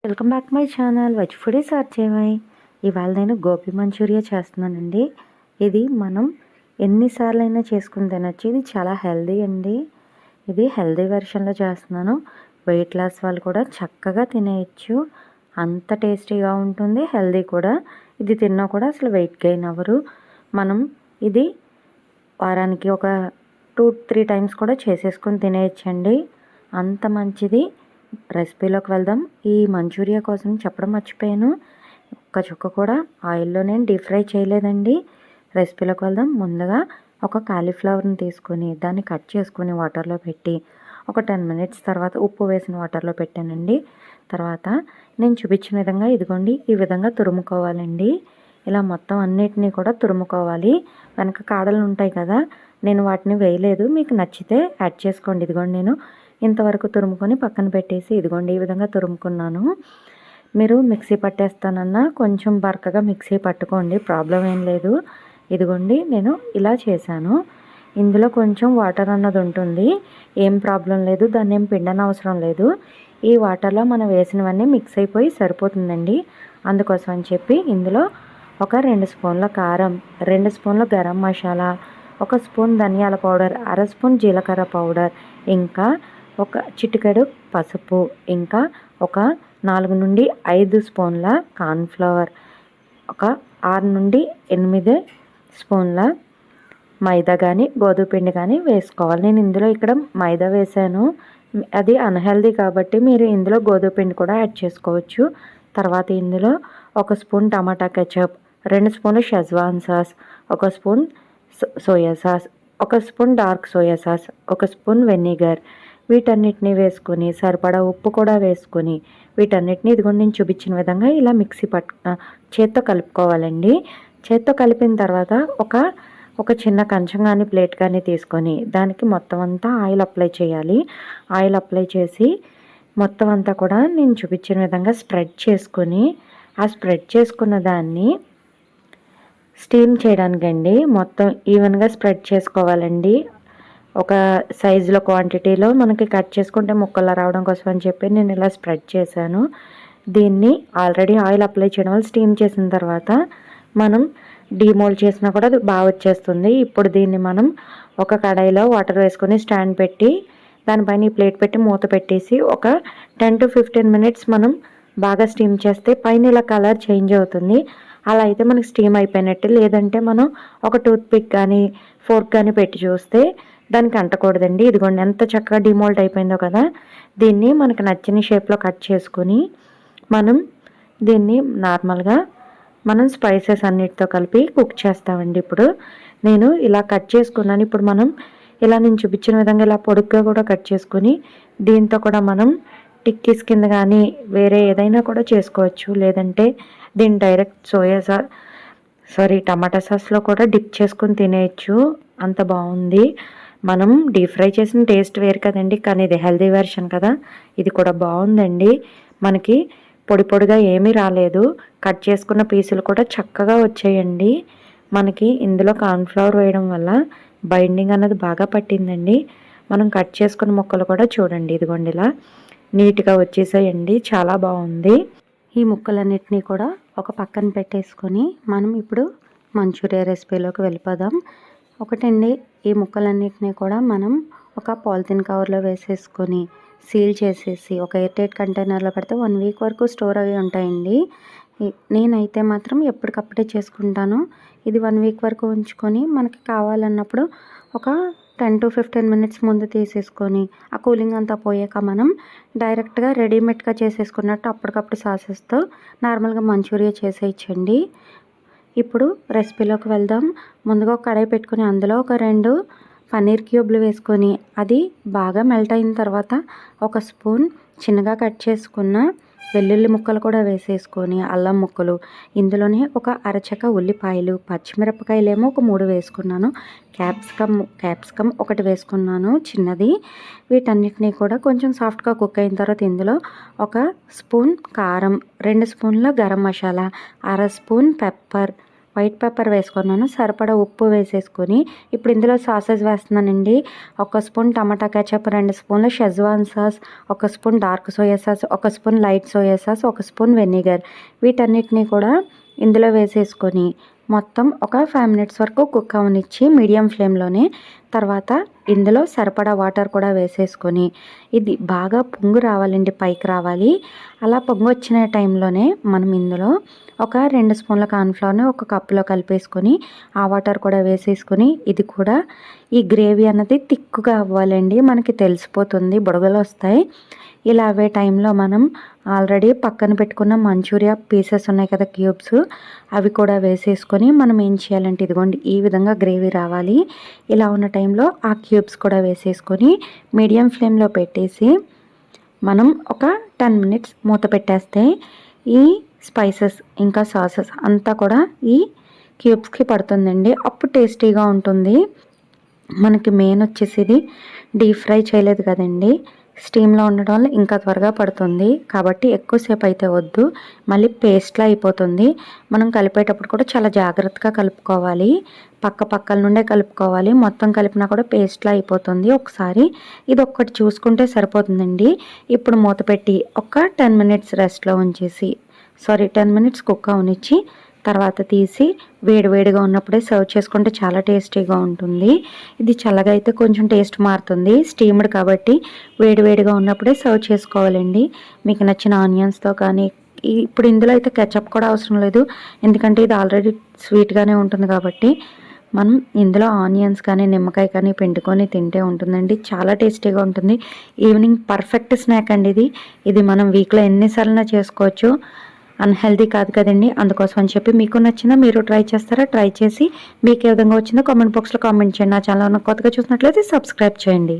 Welcome back my channel veg foodies RJY. ఇవాళ నేను gobi Manchuria చేస్తున్నానండి. ఇది మనం ఎన్నిసార్లు అయినా చేసుకుని తినచ్చు. ఇది చాలా హెల్దీ అండి. ఇది హెల్దీ వెర్షన్లో చేస్తున్నాను. వెయిట్ లాస్ వాళ్ళు కూడా చక్కగా తినేయచ్చు. అంత టేస్టీగా ఉంటుంది, హెల్దీ కూడా. ఇది తిన్నా కూడా అసలు వెయిట్ గెయిన్ అవ్వరు. మనం ఇది వారానికి ఒక 2-3 టైమ్స్ కూడా చేసేసుకొని తినేయచ్చండి. అంత మంచిది. రెసిపీలోకి వెళ్దాం. ఈ మంచూరియా కోసం చెప్పడం మర్చిపోయాను, ఒక్క చుక్క కూడా ఆయిల్లో నేను డీప్ ఫ్రై చేయలేదండి. రెసిపీలోకి వెళ్దాం. ముందుగా ఒక కాలీఫ్లవర్ని తీసుకొని దాన్ని కట్ చేసుకొని వాటర్లో పెట్టి ఒక 10 మినిట్స్ తర్వాత ఉప్పు వేసిన వాటర్లో పెట్టానండి. తర్వాత నేను చూపించిన విధంగా ఇదిగోండి ఈ విధంగా తురుముకోవాలండి. ఇలా మొత్తం అన్నిటినీ కూడా తురుముకోవాలి. వెనక కాడలు ఉంటాయి కదా, నేను వాటిని వేయలేదు. మీకు నచ్చితే యాడ్ చేసుకోండి. ఇదిగోండి నేను ఇంతవరకు తురుముకొని పక్కన పెట్టేసి ఇదిగోండి ఈ విధంగా తురుముకున్నాను. మీరు మిక్సీ పట్టేస్తానన్నా కొంచెం బరకగా మిక్సీ పట్టుకోండి, ప్రాబ్లం ఏం లేదు. ఇదిగోండి నేను ఇలా చేశాను. ఇందులో కొంచెం వాటర్ అన్నది ఉంటుంది, ఏం ప్రాబ్లం లేదు. దాన్ని ఏం పిండనవసరం లేదు. ఈ వాటర్లో మనం వేసినవన్నీ మిక్స్ అయిపోయి సరిపోతుందండి. అందుకోసం అని చెప్పి ఇందులో ఒక 2 స్పూన్ల కారం, 2 స్పూన్ల గరం మసాలా, 1 స్పూన్ ధనియాల పౌడర్, 1/2 స్పూన్ జీలకర్ర పౌడర్, ఇంకా ఒక చిటికెడు పసుపు, ఇంకా ఒక 4 నుండి 5 స్పూన్ల కార్న్ఫ్లవర్, ఒక 6 నుండి 8 స్పూన్ల మైదా కానీ గోధుమ పిండి కానీ వేసుకోవాలి. నేను ఇందులో ఇక్కడ మైదా వేసాను, అది అన్హెల్దీ కాబట్టి మీరు ఇందులో గోధుమ పిండి కూడా యాడ్ చేసుకోవచ్చు. తర్వాత ఇందులో 1 స్పూన్ టమాటా కెచప్, 2 స్పూన్లు schezwan sauce, 1 spoon soya sauce, 1 spoon dark soya sauce, 1 spoon vinegar, వీటన్నిటిని వేసుకొని సరిపడా ఉప్పు కూడా వేసుకొని వీటన్నిటిని ఇదిగోండి నేను చూపించిన విధంగా ఇలా మిక్సీ చేత్తో కలుపుకోవాలండి. చేత్తో కలిపిన తర్వాత ఒక చిన్న కంచం కానీ ప్లేట్ కానీ తీసుకొని దానికి మొత్తం అంతా ఆయిల్ అప్లై చేయాలి. ఆయిల్ అప్లై చేసి మొత్తం అంతా కూడా నేను చూపించిన విధంగా స్ప్రెడ్ చేసుకొని ఆ స్ప్రెడ్ చేసుకున్న దాన్ని స్టీమ్ చేయడానికండి మొత్తం ఈవెన్గా స్ప్రెడ్ చేసుకోవాలండి. ఒక సైజులో క్వాంటిటీలో మనకి కట్ చేసుకుంటే ముక్కలా రావడం కోసం అని చెప్పి నేను ఇలా స్ప్రెడ్ చేశాను. దీన్ని ఆల్రెడీ ఆయిల్ అప్లై చేయడం వల్ల స్టీమ్ చేసిన తర్వాత మనం డీమోల్డ్ చేసినా కూడా అది బాగా వచ్చేస్తుంది. ఇప్పుడు దీన్ని మనం ఒక కడాయిలో వాటర్ వేసుకొని స్టాండ్ పెట్టి దానిపైన ఈ ప్లేట్ పెట్టి మూత పెట్టేసి ఒక 10 to 15 మినిట్స్ మనం బాగా స్టీమ్ చేస్తే పైన ఇలా కలర్ చేంజ్ అవుతుంది. అలా అయితే మనకి స్టీమ్ అయిపోయినట్టు. లేదంటే మనం ఒక టూత్ పిక్ కానీ ఫోర్క్ కానీ పెట్టి చూస్తే దానికి అంటకూడదండి. ఇదిగోండి ఎంత చక్కగా డిమోల్డ్ అయిపోయిందో కదా. దీన్ని మనకు నచ్చిన షేప్లో కట్ చేసుకొని మనం దీన్ని నార్మల్గా మనం స్పైసెస్ అన్నిటితో కలిపి కుక్ చేస్తామండి. ఇప్పుడు నేను ఇలా కట్ చేసుకున్నాను. ఇప్పుడు మనం ఇలా నేను చూపించిన విధంగా ఇలా పొడుగ్గా కూడా కట్ చేసుకొని దీంతో కూడా మనం టిక్కీస్ కింద కానీ వేరే ఏదైనా కూడా చేసుకోవచ్చు. లేదంటే దీన్ని డైరెక్ట్ టమాటా సాస్లో కూడా డిప్ చేసుకొని తినేయచ్చు. అంత బాగుంది. మనం డీప్ ఫ్రై చేసిన టేస్ట్ వేరు కదండి, కానీ ఇది హెల్దీ వెర్షన్ కదా. ఇది కూడా బాగుందండి. మనకి పొడి పొడిగా ఏమీ రాలేదు. కట్ చేసుకున్న పీసులు కూడా చక్కగా వచ్చాయండి. మనకి ఇందులో కార్న్ఫ్లవర్ వేయడం వల్ల బైండింగ్ అన్నది బాగా పట్టిందండి. మనం కట్ చేసుకున్న ముక్కలు కూడా చూడండి, ఇదిగోండి ఇలా నీట్గా వచ్చేసాయండి. చాలా బాగుంది. ఈ ముక్కలన్నిటినీ కూడా ఒక పక్కన పెట్టేసుకొని మనం ఇప్పుడు మంచూరియా రెసిపీలోకి వెళ్ళిపోదాం. ఒకటండి, ఈ ముక్కలన్నిటినీ కూడా మనం ఒక పాలిథిన్ కవర్లో వేసేసుకొని సీల్ చేసేసి ఒక ఎయిర్ టైట్ కంటైనర్లో పెడితే 1 వీక్ వరకు స్టోర్ అవి ఉంటాయండి. నేనైతే మాత్రం ఎప్పటికప్పుడే చేసుకుంటాను. ఇది 1 వీక్ వరకు ఉంచుకొని మనకి కావాలన్నప్పుడు ఒక 10 to 15 మినిట్స్ ముందు తీసేసుకొని ఆ కూలింగ్ అంతా పోయాక మనం డైరెక్ట్గా రెడీమేడ్గా చేసేసుకున్నట్టు అప్పటికప్పుడు సాసెస్తో నార్మల్గా మంచూరియా చేసేయచ్చండి. ఇప్పుడు రెసిపీలోకి వెళ్దాం. ముందుగా ఒక కడాయి పెట్టుకొని అందులో ఒక 2 పన్నీర్ క్యూబ్లు వేసుకొని అది బాగా మెల్ట్ అయిన తర్వాత 1 స్పూన్ చిన్నగా కట్ చేసుకున్న వెల్లుల్లి ముక్కలు కూడా వేసేసుకొని అల్లం ముక్కలు, ఇందులోనే ఒక అరచక్క ఉల్లిపాయలు, పచ్చిమిరపకాయలేమో ఒక 3 వేసుకున్నాను, క్యాప్సికమ్ 1 వేసుకున్నాను చిన్నది. వీటన్నిటినీ కూడా కొంచెం సాఫ్ట్గా కుక్ అయిన తర్వాత ఇందులో 1 స్పూన్ కారం, 2 స్పూన్ల garam masala, 1/2 spoon pepper, white pepper వేసుకున్నాను, సరిపడా ఉప్పు వేసేసుకొని ఇప్పుడు ఇందులో సాసెస్ వేస్తున్నానండి. 1 స్పూన్ టమాటా కెచప్, 2 స్పూన్లు schezwan sauce, 1 spoon dark soya sauce, 1 spoon light soya sauce, 1 spoon vinegar. వీటన్నిటిని కూడా ఇందులో వేసేసుకొని మొత్తం ఒక 5 మినిట్స్ వరకు కుక్ అవనిచ్చి మీడియం ఫ్లేమ్లోనే, తర్వాత ఇందులో సరిపడా వాటర్ కూడా వేసేసుకొని ఇది బాగా పొంగు రావాలండి, పైకి రావాలి. అలా పొంగు వచ్చిన టైంలోనే మనం ఇందులో ఒక 2 స్పూన్ల కార్న్ఫ్లవర్ని ఒక కప్పులో కలిపేసుకొని ఆ వాటర్ కూడా వేసేసుకొని ఇది కూడా ఈ గ్రేవీ అన్నది తిక్కుగా అవ్వాలండి. మనకి తెలిసిపోతుంది, బుడగలు వస్తాయి. ఇలా అవే టైంలో మనం ఆల్రెడీ పక్కన పెట్టుకున్న మంచూరియా పీసెస్ ఉన్నాయి కదా, క్యూబ్స్, అవి కూడా వేసేసుకొని మనం ఏం చేయాలంటే ఇదిగోండి ఈ విధంగా గ్రేవీ రావాలి. ఇలా ఉన్న టైంలో ఆ క్యూబ్స్ కూడా వేసేసుకొని మీడియం ఫ్లేమ్లో పెట్టేసి మనం ఒక 10 మినిట్స్ మూత పెట్టేస్తే ఈ స్పైసెస్ ఇంకా సాసెస్ అంతా కూడా ఈ క్యూబ్స్కి పడుతుందండి. అప్పుడు టేస్టీగా ఉంటుంది. మనకి మెయిన్ వచ్చేసి ఇది డీప్ ఫ్రై చేయలేదు కదండి, స్టీమ్లో ఉండడం వల్ల ఇంకా త్వరగా పడుతుంది. కాబట్టి ఎక్కువసేపు అయితే వద్దు, మళ్ళీ పేస్ట్లా అయిపోతుంది. మనం కలిపేటప్పుడు కూడా చాలా జాగ్రత్తగా కలుపుకోవాలి, పక్కల నుండే కలుపుకోవాలి. మొత్తం కలిపినా కూడా పేస్ట్లా అయిపోతుంది. ఒకసారి ఇది ఒక్కటి చూసుకుంటే సరిపోతుందండి. ఇప్పుడు మూత పెట్టి ఒక 10 మినిట్స్ రెస్ట్లో ఉంచేసి 10 మినిట్స్ కుక్ అవనిచ్చి తర్వాత తీసి వేడివేడిగా ఉన్నప్పుడే సర్వ్ చేసుకుంటే చాలా టేస్టీగా ఉంటుంది. ఇది చల్లగా అయితే కొంచెం టేస్ట్ మారుతుంది, స్టీమ్డ్ కాబట్టి వేడివేడిగా ఉన్నప్పుడే సర్వ్ చేసుకోవాలండి. మీకు నచ్చిన ఆనియన్స్తో కానీ, ఇప్పుడు ఇందులో అయితే కెచప్ కూడా అవసరం లేదు, ఎందుకంటే ఇది ఆల్రెడీ స్వీట్గానే ఉంటుంది కాబట్టి మనం ఇందులో ఆనియన్స్ కానీ నిమ్మకాయ కానీ పిండుకొని తింటే ఉంటుందండి, చాలా టేస్టీగా ఉంటుంది. ఈవినింగ్ పర్ఫెక్ట్ స్నాక్ అండి ఇది మనం వీక్లో ఎన్నిసార్లు చేసుకోవచ్చు, అన్హెల్దీ కాదు కదండి. అందుకోసం అని చెప్పి మీకు నచ్చిందా, మీరు ట్రై చేస్తారా? ట్రై చేసి మీకు ఏ విధంగా వచ్చిందో కామెంట్ బాక్స్లో కామెంట్ చేయండి. నా ఛానల్ కొత్తగా చూసినట్లయితే సబ్స్క్రైబ్ చేయండి.